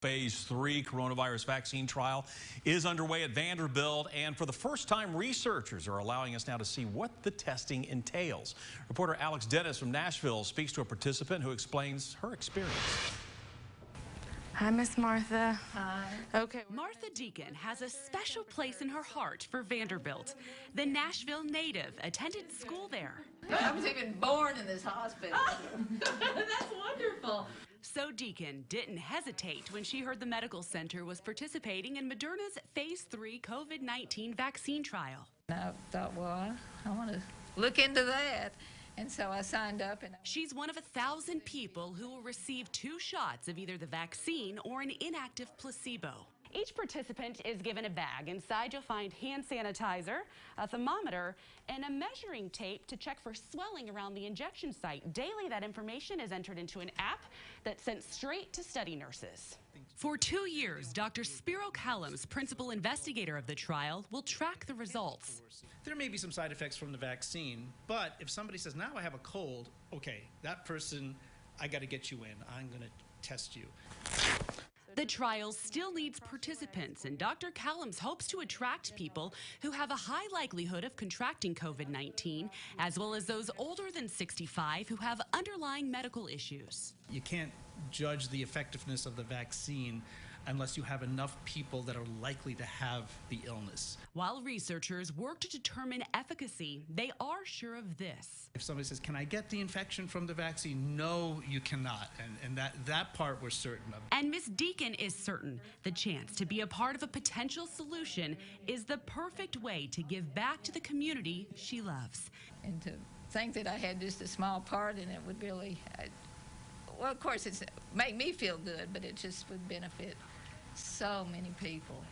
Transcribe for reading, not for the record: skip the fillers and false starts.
Phase 3 coronavirus vaccine trial is underway at Vanderbilt, and for the first time, researchers are allowing us now to see what the testing entails. Reporter Alex Dennis from Nashville speaks to a participant who explains her experience. Hi, Miss Martha. Hi. Okay. Martha Deacon has a special place in her heart for Vanderbilt. The Nashville native attended school there. I was even born in this hospital. That's wonderful. So Deacon didn't hesitate when she heard the medical center was participating in Moderna's Phase 3 COVID-19 vaccine trial. I thought, well, I want to look into that. And so I signed up. And she's one of 1,000 people who will receive 2 shots of either the vaccine or an inactive placebo. Each participant is given a bag. Inside you'll find hand sanitizer, a thermometer, and a measuring tape to check for swelling around the injection site. Daily, that information is entered into an app that's sent straight to study nurses. For 2 years, Dr. Spiro Callums, principal investigator of the trial, will track the results. There may be some side effects from the vaccine, but if somebody says, now I have a cold, okay, that person, I got to get you in. I'm going to test you. The trial still needs participants, and Dr. Callums hopes to attract people who have a high likelihood of contracting COVID-19, as well as those older than 65 who have underlying medical issues. You can't judge the effectiveness of the vaccine unless you have enough people that are likely to have the illness. While researchers work to determine efficacy, they are sure of this. If somebody says, can I get the infection from the vaccine? No, you cannot. And that part we're certain of. And Ms. Deacon is certain the chance to be a part of a potential solution is the perfect way to give back to the community she loves. And to think that I had just a small part in it would really, well, of course, it's make me feel good, but it just would benefit so many people.